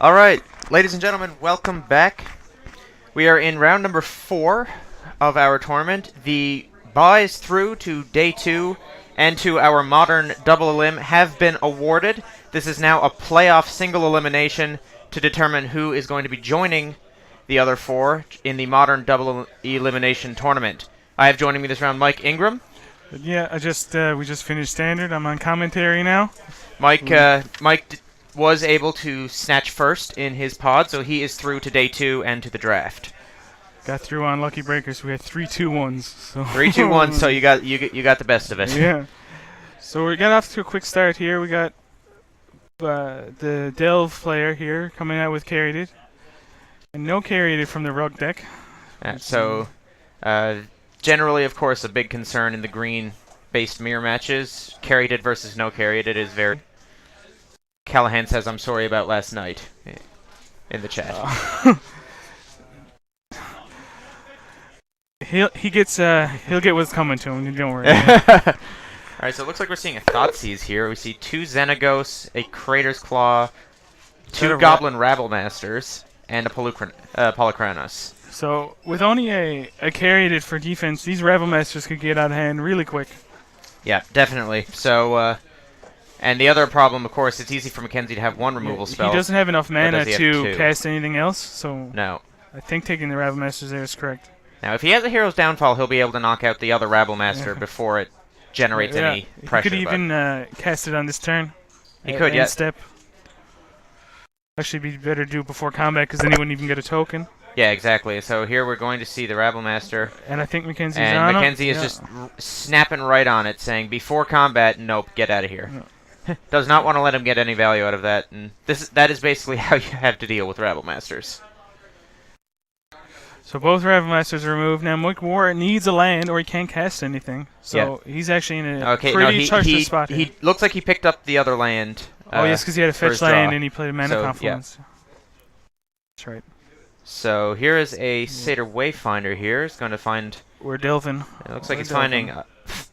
All right, ladies and gentlemen, welcome back. We are in round number 4 of our tournament. The buys through to day 2 and to our modern double elim have been awarded. This is now a playoff single elimination to determine who is going to be joining the other 4 in the modern double elimination tournament. I have joining me this round Mike Ingram. Yeah, we just finished standard. I'm on commentary now. Mike was able to snatch first in his pod, so he is through to day 2 and to the draft. Got through on lucky breakers. We had 3-2-1s. So 3-2-1. So you got the best of it. Yeah. So we got off to a quick start here. We got the Delve player here coming out with Carried, and no Carried from the Rug deck. Generally, of course, a big concern in the green-based mirror matches. Carried versus no Carried is very. Callahan says, "I'm sorry about last night," in the chat. He'll get what's coming to him. Don't worry. All right, so it looks like we're seeing a Thoughtseize here. We see 2 Xenagos, a Crater's Claw, 2 Goblin Rabble-Masters, and a Polychronos. So with only a Carried for defense, these Rabble-Masters could get out of hand really quick. Yeah, definitely. So. And the other problem, of course, it's easy for Mackenzie to have one removal spell. He doesn't have enough mana to 2? cast anything else, so no. I think taking the Rabble-Masters there is correct. Now, if he has a Hero's Downfall, he'll be able to knock out the other Rabble-Master before it generates any pressure. He could even cast it on this turn. He could, yeah. Step. Actually, be better to do it before combat, because then he wouldn't even get a token. Yeah, exactly. So here we're going to see the Rabble-Master. And I think Mackenzie's on it. And Mackenzie is just snapping right on it, saying, before combat, nope, get out of here. No. Does not want to let him get any value out of that, and that is basically how you have to deal with Rabble-Masters. So both Rabble-Masters are removed. Now Warr needs a land, or he can't cast anything. So he's actually in a pretty charged spot here. He looks like he picked up the other land. Yes, because he had a fetch land, and he played a Mana Confluence. Yeah. That's right. So here is a Satyr Wayfinder here. He's going to find... We're delving. It looks like he's finding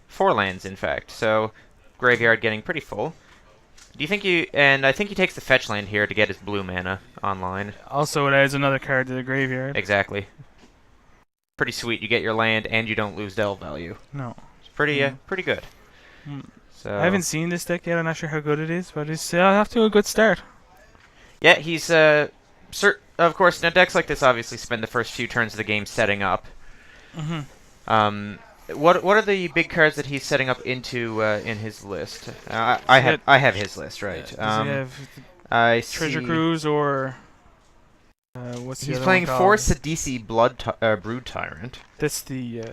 4 lands, in fact. So graveyard getting pretty full. Do you think and I think he takes the fetch land here to get his blue mana online. Also, it adds another card to the graveyard. Exactly. Pretty sweet. You get your land and you don't lose delve value. No. It's pretty good. So I haven't seen this deck yet. I'm not sure how good it is, but it's off to a good start. Yeah, he's of course, now decks like this obviously spend the first few turns of the game setting up. What are the big cards that he's setting up into in his list? I have his list, right. Does he have Treasure Cruise or what's the he's other playing one 4 Sidisi Brood Tyrant. That's the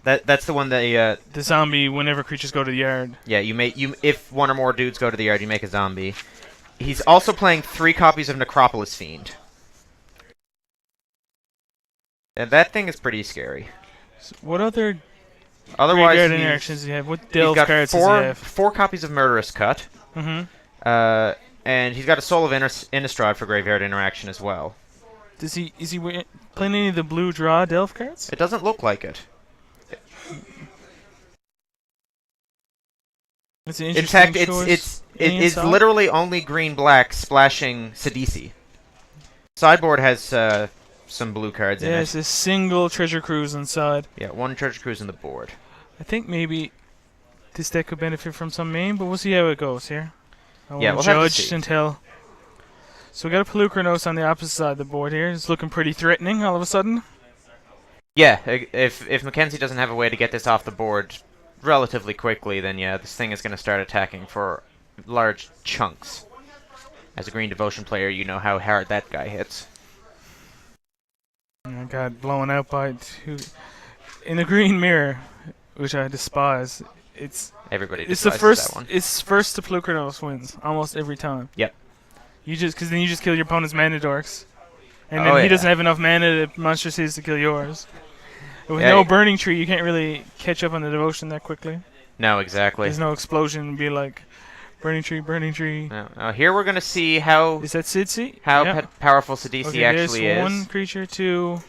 that's the one that the zombie whenever creatures go to the yard. Yeah, if one or more dudes go to the yard, you make a zombie. He's also playing 3 copies of Necropolis Fiend. And that thing is pretty scary. So what other Otherwise, interactions does he have? What delve cards does he have? 4 copies of Murderous Cut. And he's got a Soul of Innistrad for graveyard interaction as well. Is he playing any of the blue draw delve cards? It doesn't look like it. That's an interesting choice. It is literally only green-black splashing Sidisi. Sideboard has some blue cards in it. Yeah, it's a single Treasure Cruise inside. Yeah, 1 Treasure Cruise on the board. I think maybe this deck could benefit from some main, but we'll see how it goes here. We'll judge until. So we got a Polychronos on the opposite side of the board here. It's looking pretty threatening all of a sudden. Yeah, if Mackenzie doesn't have a way to get this off the board relatively quickly, then yeah, this thing is going to start attacking for large chunks. As a Green Devotion player, you know how hard that guy hits. I got blown out by 2 in the green mirror, which I despise. Everybody despises that one. It's first to Polychronos wins almost every time. Yep. Because then you just kill your opponent's mana dorks, and then he doesn't have enough mana to monster seeds to kill yours. With no Burning Tree, you can't really catch up on the devotion that quickly. No, exactly. There's no explosion and be like Burning Tree, Burning Tree. No. Here we're gonna see how is that Sidsi? How powerful Sidisi actually is. 1 creature, 2.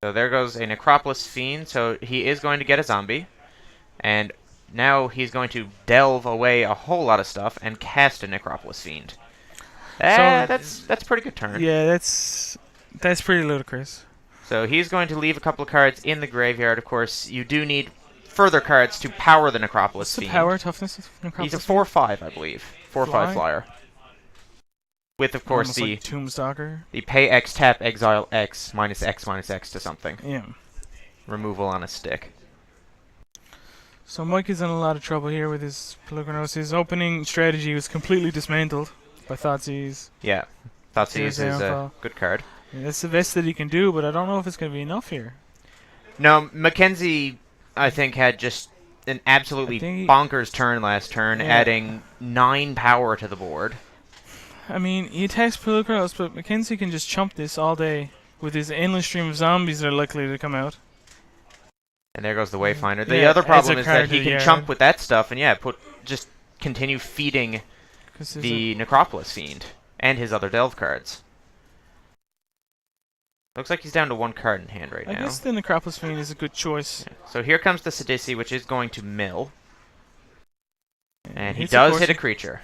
So there goes a Necropolis Fiend. So he is going to get a zombie, and now he's going to delve away a whole lot of stuff and cast a Necropolis Fiend. That's pretty good turn. Yeah, that's pretty ludicrous. So he's going to leave a couple of cards in the graveyard. Of course, you do need further cards to power the Necropolis What's the Fiend. power toughness of Necropolis? He's a 4/5, I believe. 4/5 flyer. With, of course, the like Tombstalker. The pay X, tap, exile X, -X to something. Yeah. Removal on a stick. So Mike is in a lot of trouble here with his Pelucranos. His opening strategy was completely dismantled by Thoughtseize. Yeah. Thoughtseize is a good card. Yeah, that's the best that he can do, but I don't know if it's going to be enough here. No, Mackenzie, I think, had just an absolutely bonkers turn last turn, adding 9 power to the board. I mean, he attacks Pelucranos, but Mackenzie can just chump this all day with his endless stream of zombies that are likely to come out. And there goes the Wayfinder. The other problem is that he can chump with that stuff and just continue feeding the Necropolis Fiend and his other Delve cards. Looks like he's down to 1 card in hand right now. I guess the Necropolis Fiend is a good choice. Yeah. So here comes the Sidisi, which is going to mill. And he does hit a creature.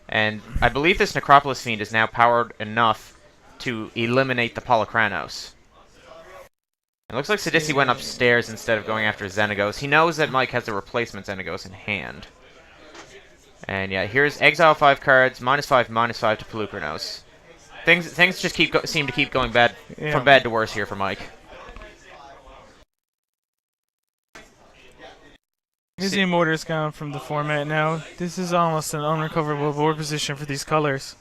And I believe this Necropolis Fiend is now powered enough to eliminate the Polychronos. It looks like Sidisi went upstairs instead of going after Xenagos. He knows that Mike has the replacement Xenagos in hand. And yeah, here's exile 5 cards, -5/-5 to Pelucranos. Things just seem to keep going from bad to worse here for Mike. His Immortar's gone from the format now. This is almost an unrecoverable board position for these colors.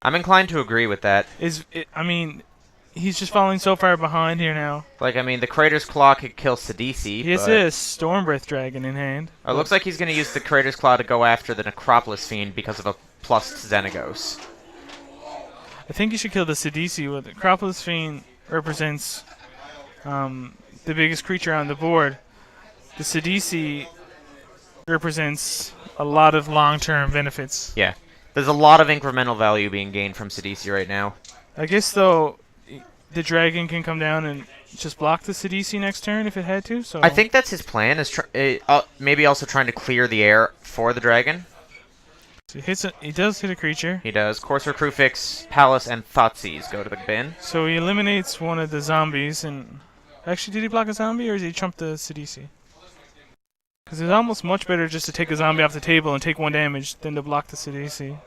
I'm inclined to agree with that. I mean, he's just falling so far behind here now. Like, I mean, the Crater's Claw could kill Sidisi. He has a Stormbreath Dragon in hand. It looks like he's going to use the Crater's Claw to go after the Necropolis Fiend because of a plus Xenagos. I think you should kill the Sidisi. The Necropolis Fiend represents the biggest creature on the board. The Sidisi represents a lot of long-term benefits. Yeah. There's a lot of incremental value being gained from Sidisi right now. I guess, though, the dragon can come down and just block the Sidisi next turn if it had to. So I think that's his plan, is maybe also trying to clear the air for the dragon. So he does hit a creature. He does. Courser, Crufix, Palace, and Thoughtseize go to the bin. So he eliminates one of the zombies. And actually, did he block a zombie, or did he trump the Sidisi? Because it's almost much better just to take a zombie off the table and take 1 damage than to block the Sidisi.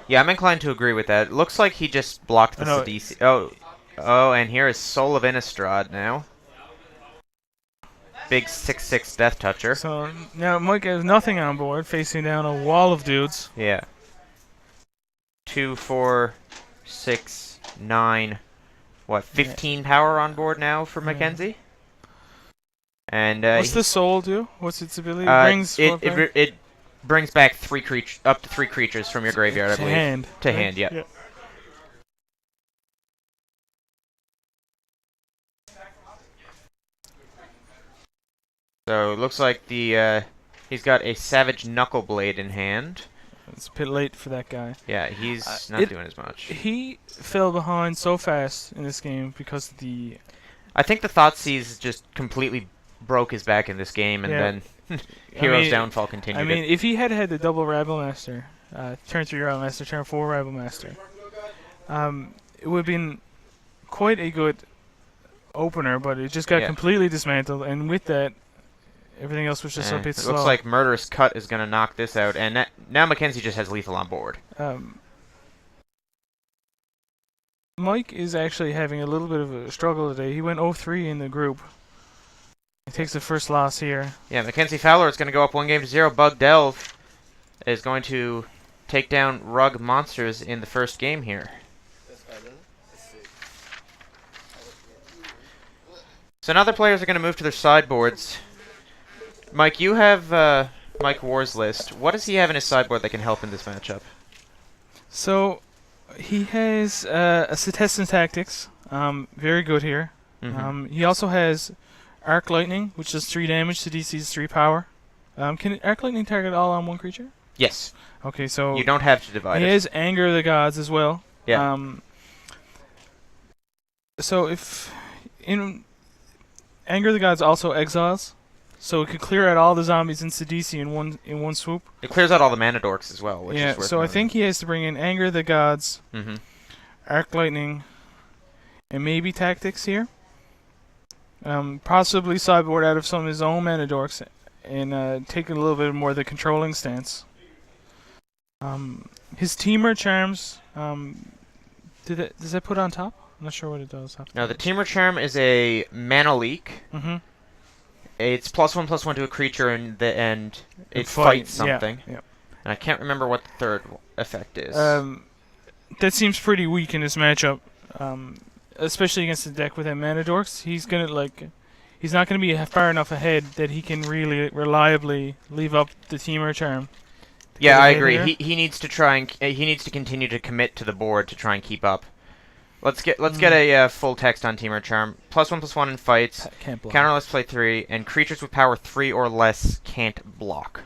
Yeah, I'm inclined to agree with that. It looks like he just blocked the Sidisi. Oh, and here is Soul of Innistrad now. Big 6/6 Death Toucher. So now Mike has nothing on board, facing down a wall of dudes. Yeah. 2, 4, 6, 9. What, 15 power on board now for Mackenzie? And what's the soul do? What's its ability? It brings back up to 3 creatures from your graveyard, I believe. To hand, yeah. So it looks like he's got a Savage Knuckleblade in hand. It's a bit late for that guy. Yeah, he's not doing as much. He fell behind so fast in this game because of the... I think the Thoughtseize just completely broke his back in this game, and then Hero's Downfall continued. I mean, if he had had the double Rabble Master, turn 3 Rabble Master, turn 4 Rabble Master, it would have been quite a good opener, but it just got completely dismantled, and with that, everything else was just a bit slow. It looks like Murderous Cut is going to knock this out, and now Mackenzie just has lethal on board. Mike is actually having a little bit of a struggle today. He went 0-3 in the group. He takes the first loss here. Yeah, Mackenzie Fowler is going to go up 1-0. Bug Delve is going to take down Rug Monsters in the first game here. So now the players are going to move to their sideboards. Mike, you have Mike Warr's list. What does he have in his sideboard that can help in this matchup? So he has a Cetessan Tactics, very good here. He also has Arc Lightning, which does 3 damage to DC's 3 power. Can Arc Lightning target all on 1 creature? Yes. Okay, so you don't have to divide it. He has Anger of the Gods as well. Yeah. So if in Anger of the Gods also exiles, so it could clear out all the zombies in Sidisi in one swoop. It clears out all the mana dorks as well, which Yeah, is worth so I noting. think he has to bring in Anger of the Gods, Mm-hmm. Arc Lightning, and maybe Tactics here. Possibly sideboard out of some of his own mana dorks and take a little bit more of the controlling stance. His Teamer Charms, does that put on top? I'm not sure what it does. No, the Teamer Charm is a mana leak. Mm-hmm. It's +1/+1 to a creature, and it fight, fights something. Yeah. And I can't remember what the third effect is. That seems pretty weak in this matchup, especially against a deck with that mana dorks. He's not gonna be far enough ahead that he can really reliably leave up the Teamer Charm. Yeah, I agree. He needs to try and he needs to continue to commit to the board to try and keep up. Let's get a full text on Teamer Charm. +1/+1 in fights. Can't block. Counterless play 3, and creatures with power 3 or less can't block.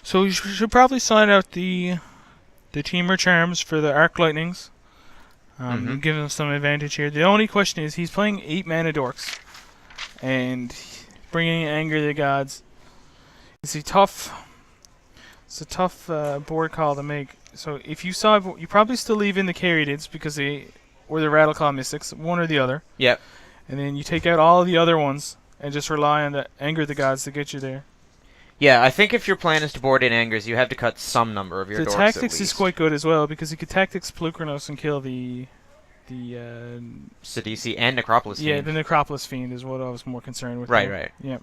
So you should probably sign out the Teamer Charms for the Arc Lightnings. Give him some advantage here. The only question is he's playing 8 mana dorks, and bringing in Anger of the Gods. It's a tough board call to make. So if you saw, you probably still leave in the Caryatids because or the Rattleclaw Mystics, one or the other. Yep. And then you take out all the other ones and just rely on the Anger of the Gods to get you there. Yeah, I think if your plan is to board in Angers, you have to cut some number of your dorks The at Tactics least. is quite good as well because you could Tactics Pelucranos and kill the Sidisi and Necropolis Fiend. Yeah, the Necropolis Fiend is what I was more concerned with. Right. Yeah.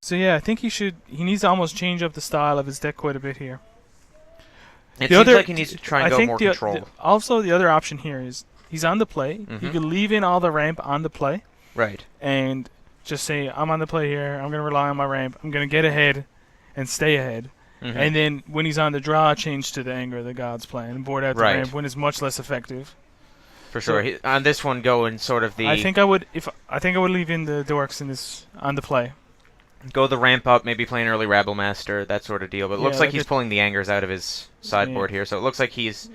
So yeah, I think he needs to almost change up the style of his deck quite a bit here. It seems like he needs to try and go more controlled. Also, the other option here is he's on the play. He could leave in all the ramp on the play. Right. And just say, I'm on the play here. I'm going to rely on my ramp. I'm going to get ahead and stay ahead. And then when he's on the draw, change to the Anger of the Gods plan and board out the ramp when it's much less effective. For sure. On this one, go in sort of the... I think I would leave in the dorks in this on the play. Go the ramp up, maybe play an early Rabble Master, that sort of deal. But it looks like he's pulling the Angers out of his sideboard here, so it looks like he's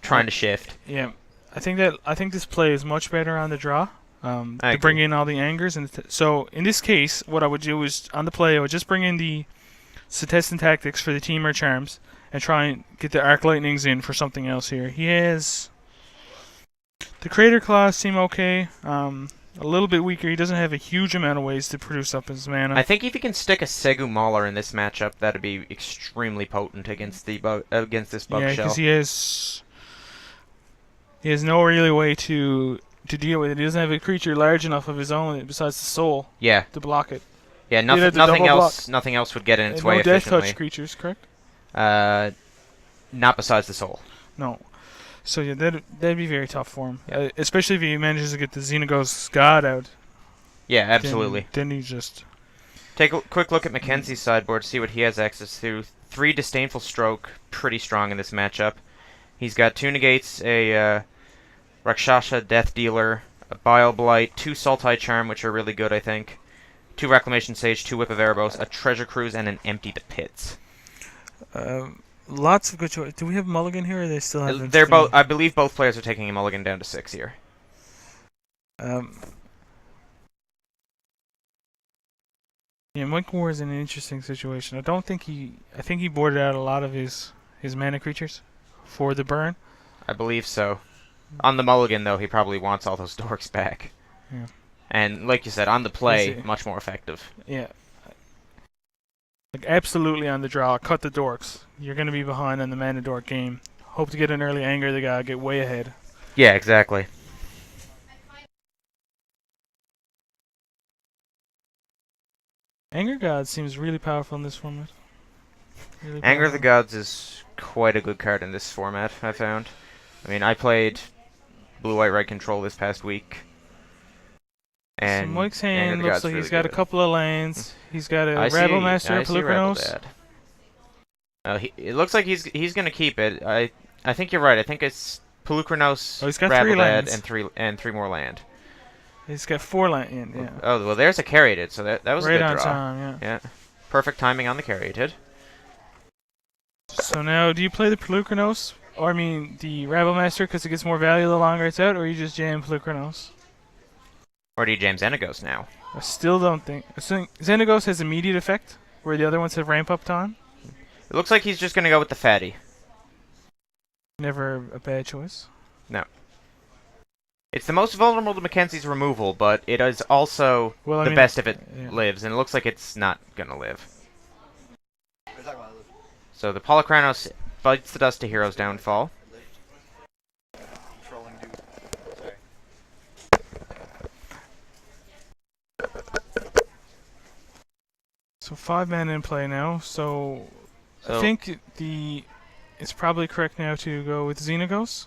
trying to shift. Yeah, I think this play is much better on the draw. To bring in all the Angers, and so in this case, what I would do is on the play, I would just bring in the Setestan Tactics for the Teamer Charms and try and get the Arc Lightnings in for something else here. He has the Crater Claws seem okay. A little bit weaker. He doesn't have a huge amount of ways to produce up his mana. I think if he can stick a Segu Mauler in this matchup, that'd be extremely potent against this bug shell. Yeah, because he has no really way to deal with it. He doesn't have a creature large enough of his own besides the soul. Yeah. To block it. Yeah, nothing else would get in its way no efficiently. death touch creatures, correct? Not besides the soul. No. So yeah, that'd be very tough for him, especially if he manages to get the Xenagos God out. Yeah, absolutely. Then he just take a quick look at Mackenzie's sideboard, see what he has access to. 3 Disdainful Stroke, pretty strong in this matchup. He's got 2 Negates, a Rakshasa Death Dealer, a Bile Blight, 2 Sultai Charm, which are really good, I think. 2 Reclamation Sage, 2 Whip of Erebos, a Treasure Cruise, and an Empty the Pits. Lots of good choices. Do we have Mulligan here, or they still have? They're both. I believe both players are taking a Mulligan down to 6 here. Yeah, Mike Warr is in an interesting situation. I think he boarded out a lot of his mana creatures for the burn. I believe so. On the Mulligan, though, he probably wants all those dorks back. Yeah. And like you said, on the play, much more effective. Yeah. Like absolutely on the draw, cut the dorks. You're going to be behind on the mana dork game. Hope to get an early Anger of the God, get way ahead. Yeah, exactly. Anger God seems really powerful in this format. Really Anger of the Gods is quite a good card in this format, I found. I mean, I played Blue-White-Red Control this past week. And so Mike's hand looks like he's got a couple of lands. He's got a Rabble Master, Pelucranos. It looks like he's gonna keep it. I think you're right. I think it's Pelucranos, he's got Rabble 3 lands. and 3 more land. He's got 4 land in. Yeah. Oh well, there's a Caryatid, so that was a good draw. Right on time. Yeah. Perfect timing on the Caryatid. So now, do you play the Pelucranos, or I mean the Rabble Master, because it gets more value the longer it's out, or you just jam Pelucranos? Or do you jam Xenagos now? I still don't think. I think Xenagos has immediate effect, where the other ones have ramp up time. It looks like he's just going to go with the fatty. Never a bad choice. No. It's the most vulnerable to Mackenzie's removal, but it is also the best if it lives, and it looks like it's not going to live. So the Polychronos bites the dust to Hero's Downfall. So 5 mana in play now, so I think it's probably correct now to go with Xenagos.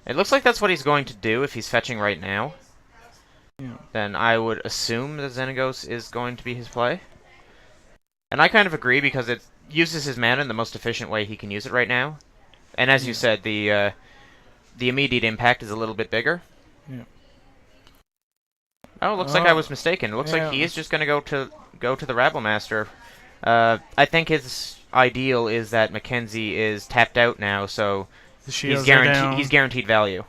It looks like that's what he's going to do if he's fetching right now. Yeah. Then I would assume that Xenagos is going to be his play. And I kind of agree because it uses his mana in the most efficient way he can use it right now. And as you said, the immediate impact is a little bit bigger. Yeah. Oh, looks like I was mistaken. It looks like he is just going to go to the Rabblemaster. I think his ideal is that Mackenzie is tapped out now, so he's guaranteed value.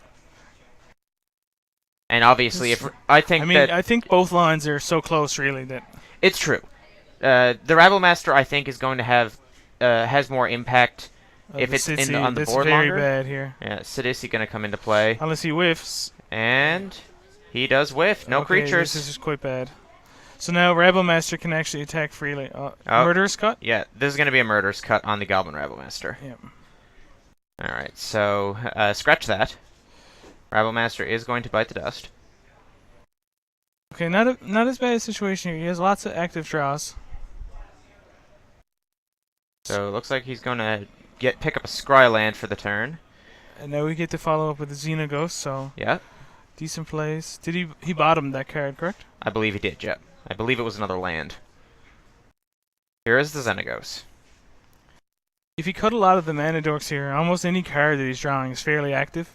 And obviously, I think both lines are so close, really, that it's true. The Rabblemaster, I think, is going to have has more impact if it's on the board very longer. Bad here. Yeah, Sidisi going to come into play. Unless he whiffs. And he does whiff. No creatures. This is quite bad. So now Rabblemaster can actually attack freely. Murderous Cut? Yeah, this is going to be a Murderous Cut on the Goblin Rabblemaster. Yep. Alright, so scratch that. Rabblemaster is going to bite the dust. Okay, not as bad a situation here. He has lots of active draws. So it looks like he's going to pick up a Scryland for the turn. And now we get to follow up with the Xenagos, so yeah. Decent plays. Did he bottomed that card, correct? I believe he did, yep. I believe it was another land. Here is the Xenagos. If he cut a lot of the mana dorks here, almost any card that he's drawing is fairly active.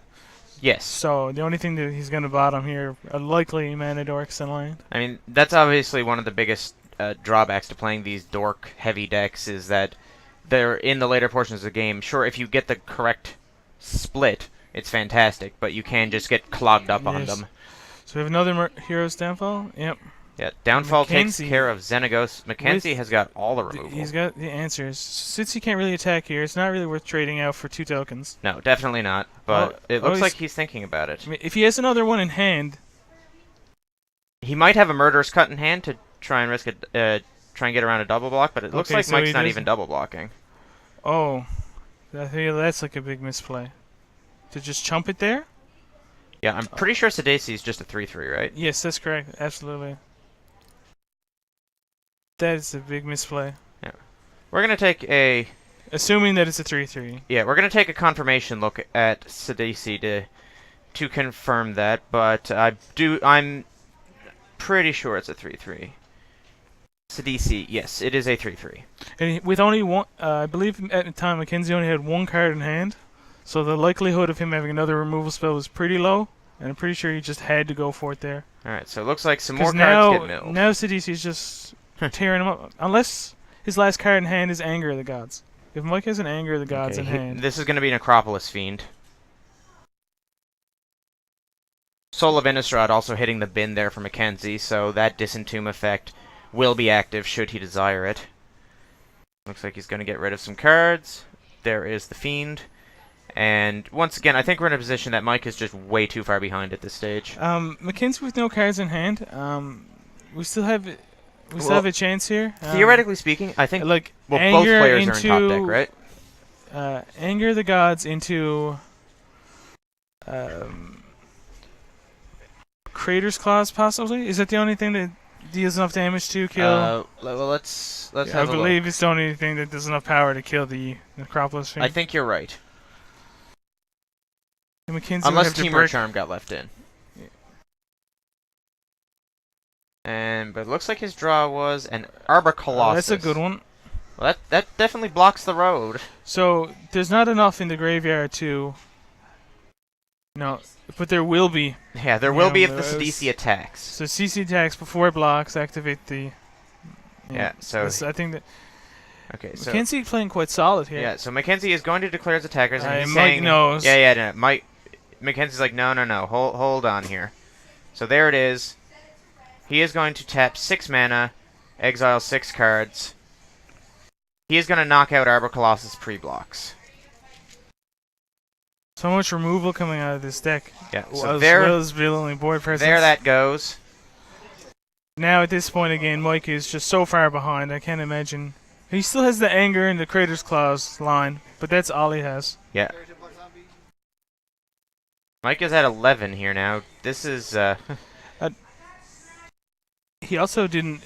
Yes. So the only thing that he's going to bottom here are likely mana dorks and land. I mean, that's obviously one of the biggest drawbacks to playing these dork-heavy decks is that they're in the later portions of the game. Sure, if you get the correct split, it's fantastic, but you can just get clogged up on them. So we have another Hero's Downfall. Yep. Yeah, Downfall Mackenzie, takes care of Xenagos. Mackenzie has got all the removal. He's got the answers. Since he can't really attack here, it's not really worth trading out for 2 tokens. No, definitely not. But it looks like he's thinking about it. I mean, if he has another one in hand, he might have a Murderous Cut in hand to try and risk try and get around a double block. But it looks like Mike's not even double blocking. Oh, I think that's like a big misplay. To just chump it there? Yeah, I'm pretty sure Sidesi is just a 3/3, right? Yes, that's correct. Absolutely. That is a big misplay. Yeah. We're going to take a... Assuming that it's a 3/3. Yeah, we're going to take a confirmation look at Sidesi to confirm that, but I'm pretty sure it's a 3/3. Sidesi, yes, it is a 3/3. And with only one, I believe at the time Mackenzie only had 1 card in hand, so the likelihood of him having another removal spell was pretty low, and I'm pretty sure he just had to go for it there. Alright, so it looks like some more cards get milled. Now Sidesi's just tearing him up, unless his last card in hand is Anger of the Gods. If Mike has an Anger of the Gods in hand... This is going to be an Acropolis Fiend. Soul of Innistrad also hitting the bin there for Mackenzie, so that Disentomb effect will be active should he desire it. Looks like he's going to get rid of some cards. There is the Fiend. And once again, I think we're in a position that Mike is just way too far behind at this stage. Mackenzie with no cards in hand. We still have a chance here. Theoretically speaking, I think both players are in top deck, right? Anger the Gods into Crater's Claws, possibly. Is that the only thing that deals enough damage to kill? Well, let's have I believe it's the only thing that does enough power to kill the Necropolis Fiend. I think you're right. Unless Temur Charm got left in. Yeah. But it looks like his draw was an Arbor Colossus. That's a good one. Well, that definitely blocks the road. So there's not enough in the graveyard to... No, but there will be. Yeah, there will be if the Sidisi attacks. So CC attacks before it blocks, activate the... Yeah, so... I think that... Okay, so... Mackenzie playing quite solid here. Yeah, so Mackenzie is going to declare his attackers, and he's Mike saying... knows. Yeah, Mackenzie's like, no, hold on here. So there it is. he is going to tap 6 mana, exile 6 cards. He is going to knock out Arbor Colossus pre-blocks. So much removal coming out of this deck. Yeah, So there is only board presence. There that goes. Now at this point again, Mike is just so far behind. I can't imagine. He still has the anger and the Crater's Claws line, but that's all he has. Yeah. Mike is at 11 here now. This is. He also didn't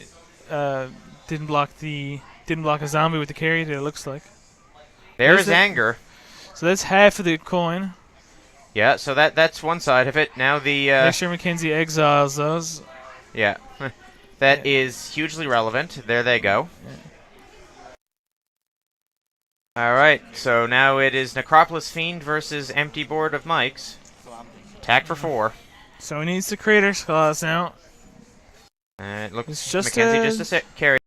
block a zombie with the carry. It looks like. There's anger. So that's half of the coin. Yeah, so that's one side of it. Now the make sure Mackenzie exiles those. Yeah. That is hugely relevant. There they go. Yeah. Alright, so now it is Necropolis Fiend versus Empty Board of Mike's. Attack for 4. So he needs the Crater's Claws now. It looks it's just Mackenzie just a carry.